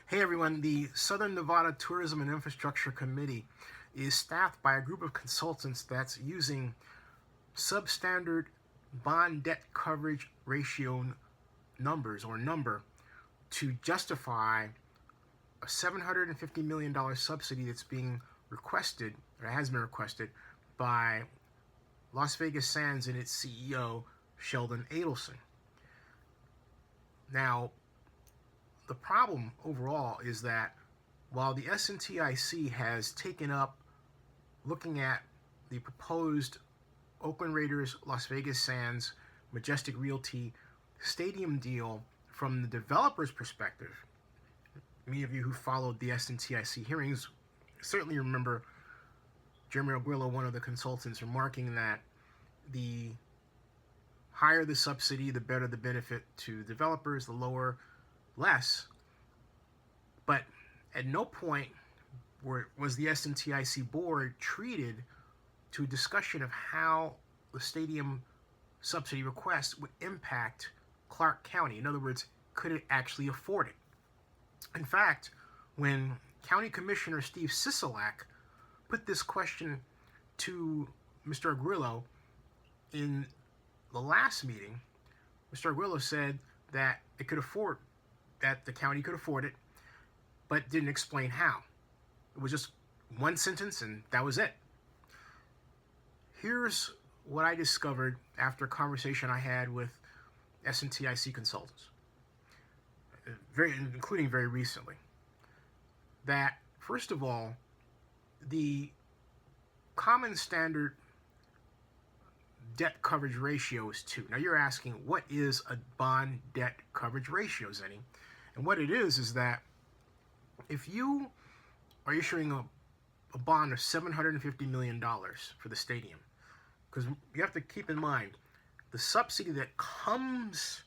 Hey everyone, the Southern Nevada Tourism and Infrastructure Committee is staffed by a group of consultants that's using substandard bond debt coverage ratio numbers or number to justify a $750 million subsidy that's being requested, or has been requested, by Las Vegas Sands and its CEO, Sheldon Adelson. Now, the problem overall is that while the SNTIC has taken up looking at the proposed Oakland Raiders, Las Vegas Sands, Majestic Realty stadium deal from the developer's perspective, many of you who followed the SNTIC hearings certainly remember Jeremy Aguillo, one of the consultants, remarking that the higher the subsidy, the better the benefit to developers, the lower, less. But at no point was the SNTIC board treated to a discussion of how the stadium subsidy request would impact Clark County. In other words, could it actually afford it? In fact, when County Commissioner Steve Sisolak put this question to Mr. Aguillo in the last meeting, Mr. Aguillo said that the county could afford it, but didn't explain how. It was just one sentence and that was it. Here's what I discovered after a conversation I had with SNTIC consultants, including very recently, that first of all, the common standard debt coverage ratio is 2. Now you're asking, what is a bond debt coverage ratio, Zenny? And what it is that if you are issuing a bond of $750 million for the stadium, because you have to keep in mind, the subsidy that comes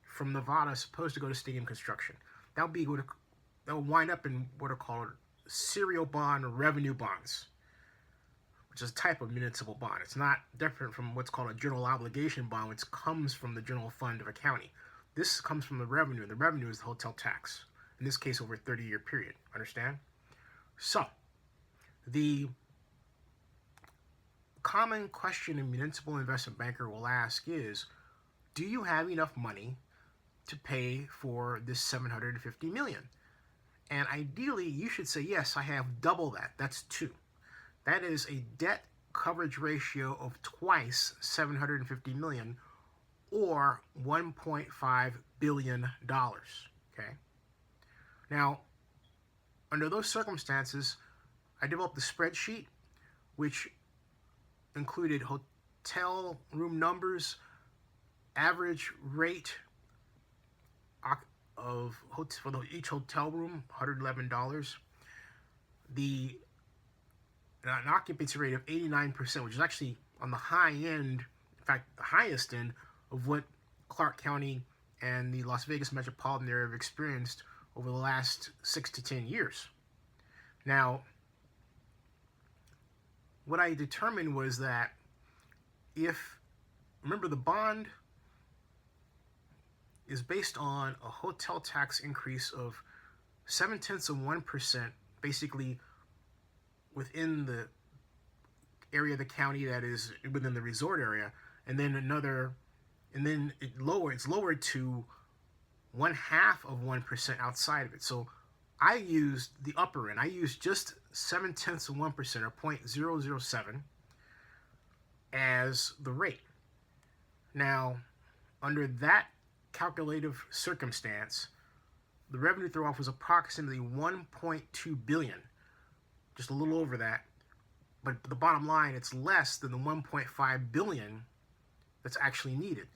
from Nevada is supposed to go to stadium construction. That will wind up in what are called serial bond or revenue bonds, which is a type of municipal bond. It's not different from what's called a general obligation bond, which comes from the general fund of a county. This comes from the revenue, and the revenue is the hotel tax, in this case over a 30-year period. Understand? So, the common question a municipal investment banker will ask is, do you have enough money to pay for this $750 million? And ideally, you should say, yes, I have double that. That's 2. That is a debt coverage ratio of twice $750 million, or $1.5 billion. Okay? Now, under those circumstances, I developed a spreadsheet which included hotel room numbers, average rate for each hotel room, $111, an occupancy rate of 89%, which is actually on the high end, in fact, the highest end of what Clark County and the Las Vegas metropolitan area have experienced over the last 6 to 10 years. Now, what I determined was that remember, the bond is based on a hotel tax increase of 0.7%, basically within the area of the county that is within the resort area, and then it's lowered to 0.5% outside of it. So I used the upper end. I used just 0.7% or 0.007 as the rate. Now, under that calculative circumstance, the revenue throw-off was approximately $1.2 billion, just a little over that. But the bottom line, it's less than the $1.5 billion that's actually needed.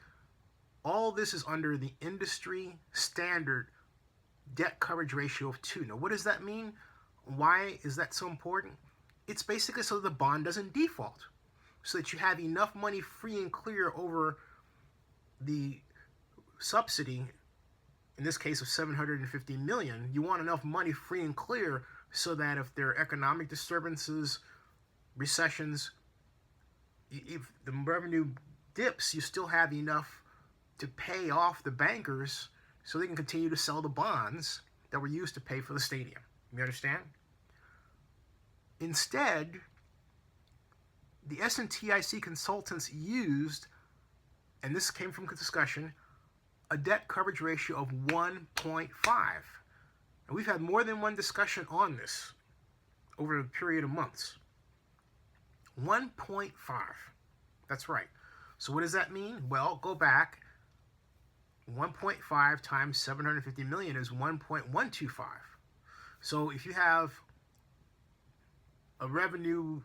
All this is under the industry standard debt coverage ratio of 2. Now, what does that mean? Why is that so important? It's basically so that the bond doesn't default, so that you have enough money free and clear over the subsidy, in this case of $750 million. You want enough money free and clear so that if there are economic disturbances, recessions, if the revenue dips, you still have enough to pay off the bankers so they can continue to sell the bonds that were used to pay for the stadium. You understand? Instead, the SNTIC consultants used, and this came from discussion, a debt coverage ratio of 1.5. And we've had more than one discussion on this over a period of months. 1.5. That's right. So what does that mean? Well, go back. 1.5 times 750 million is 1.125. So if you have a revenue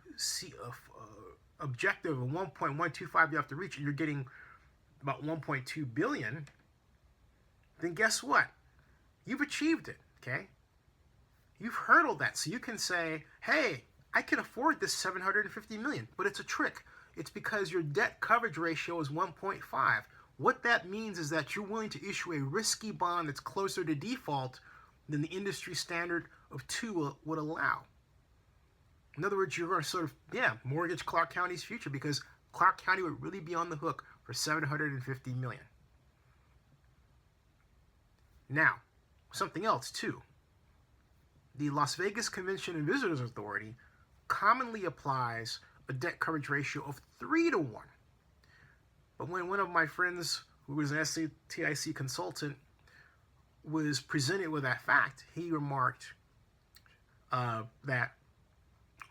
objective of 1.125 you have to reach, and you're getting about 1.2 billion, then guess what? You've achieved it, okay? You've hurdled that. So you can say, hey, I can afford this 750 million, but it's a trick. It's because your debt coverage ratio is 1.5. What that means is that you're willing to issue a risky bond that's closer to default than the industry standard of 2 would allow. In other words, you're going to sort of, mortgage Clark County's future, because Clark County would really be on the hook for 750 million. Now, something else too. The Las Vegas Convention and Visitors Authority commonly applies a debt coverage ratio of 3 to 1. But when one of my friends, who was an SNTIC consultant, was presented with that fact, he remarked that,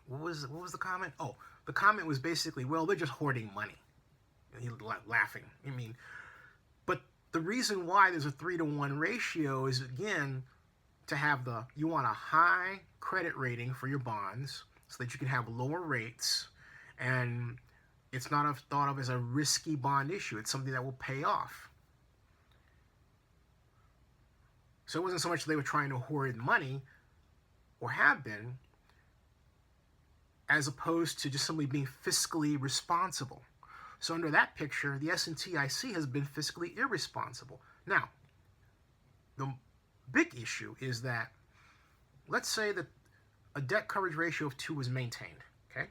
what was the comment? Oh, the comment was basically, well, they're just hoarding money. And he was laughing. But the reason why there's a 3 to 1 ratio is, again, to have you want a high credit rating for your bonds so that you can have lower rates, and it's not thought of as a risky bond issue. It's something that will pay off. So it wasn't so much they were trying to hoard money, or have been, as opposed to just simply being fiscally responsible. So under that picture, the SNTIC has been fiscally irresponsible. Now, the big issue is that, let's say that a debt coverage ratio of 2 was maintained, okay,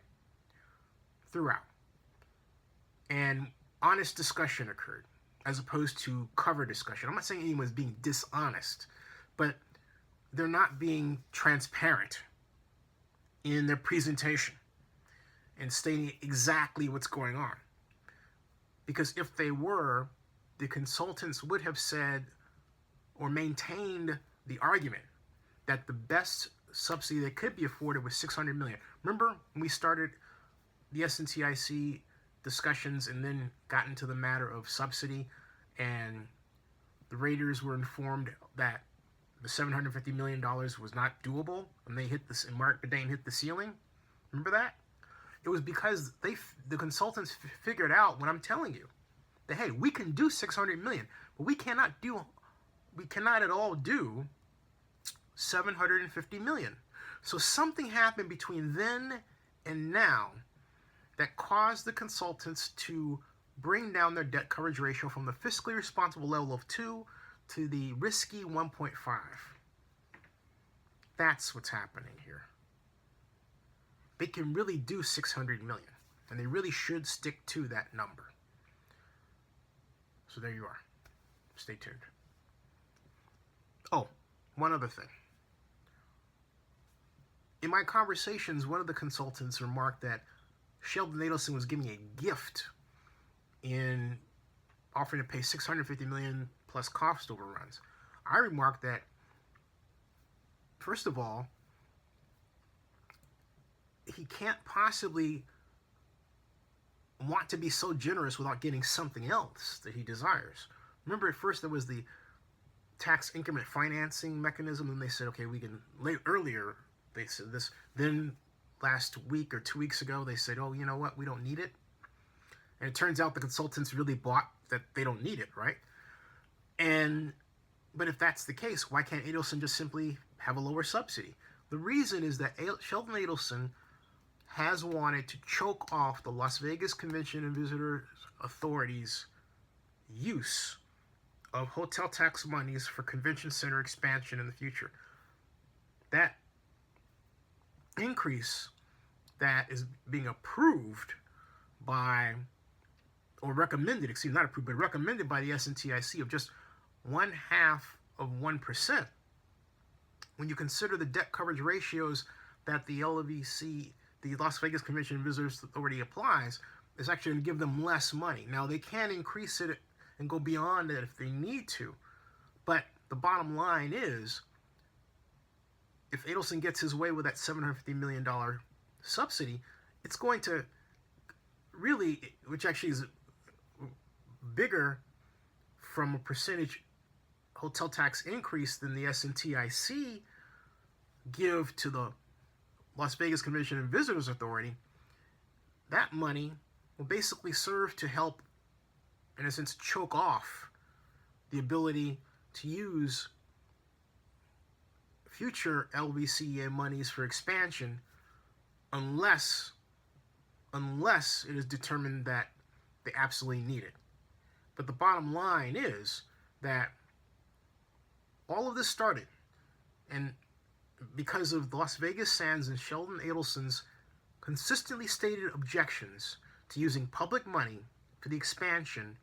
throughout. And honest discussion occurred, as opposed to cover discussion. I'm not saying anyone's being dishonest, but they're not being transparent in their presentation and stating exactly what's going on. Because if they were, the consultants would have said or maintained the argument that the best subsidy that could be afforded was $600 million. Remember when we started the SNTIC discussions and then got into the matter of subsidy, and the raters were informed that the $750 million was not doable, and they hit this, and Mark Bedane hit the ceiling? Remember that? It was because the consultants figured out what I'm telling you, that hey, we can do $600 million, but we cannot at all do $750 million. So something happened between then and now that caused the consultants to bring down their debt coverage ratio from the fiscally responsible level of 2 to the risky 1.5. That's what's happening here. They can really do 600 million, and they really should stick to that number. So there you are. Stay tuned. Oh, one other thing. In my conversations, one of the consultants remarked that Sheldon Adelson was giving a gift in offering to pay $650 million plus cost overruns. I remarked that, first of all, he can't possibly want to be so generous without getting something else that he desires. Remember, at first there was the tax increment financing mechanism, and they said, okay, we can, earlier they said this, then last week or 2 weeks ago they said, oh, you know what, we don't need it. And it turns out the consultants really bought that they don't need it, right? But if that's the case, why can't Adelson just simply have a lower subsidy? The reason is that Sheldon Adelson has wanted to choke off the Las Vegas Convention and Visitors Authority's use of hotel tax monies for convention center expansion in the future. That increase that is being approved by, or recommended, not approved, but recommended by the SNTIC of just 0.5%, when you consider the debt coverage ratios that the LVC, the Las Vegas Convention and Visitors Authority, applies, it's actually going to give them less money. Now, they can increase it and go beyond it if they need to, but the bottom line is, if Adelson gets his way with that $750 million subsidy, it's going to really, which actually is bigger from a percentage hotel tax increase than the SNTIC give to the Las Vegas Convention and Visitors Authority. That money will basically serve to help, in a sense, choke off the ability to use future LVCA monies for expansion unless it is determined that they absolutely need it. But the bottom line is that all of this started, and because of the Las Vegas Sands and Sheldon Adelson's consistently stated objections to using public money for the expansion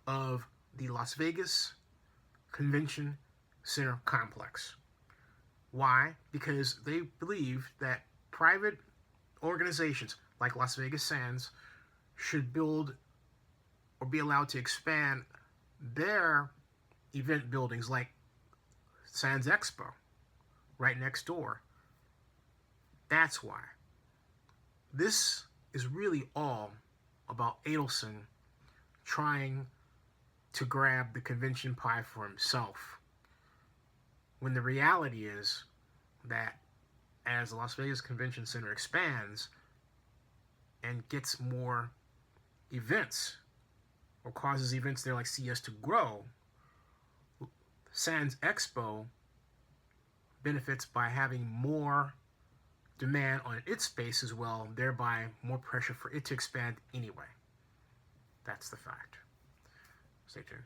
of the Las Vegas Convention Center complex. Why? Because they believe that private organizations like Las Vegas Sands should build or be allowed to expand their event buildings like Sands Expo right next door. That's why. This is really all about Adelson trying to grab the convention pie for himself, when the reality is that as the Las Vegas Convention Center expands and gets more events, or causes events there like CES to grow, Sands Expo benefits by having more demand on its space as well, thereby more pressure for it to expand anyway. That's the fact. Stay tuned.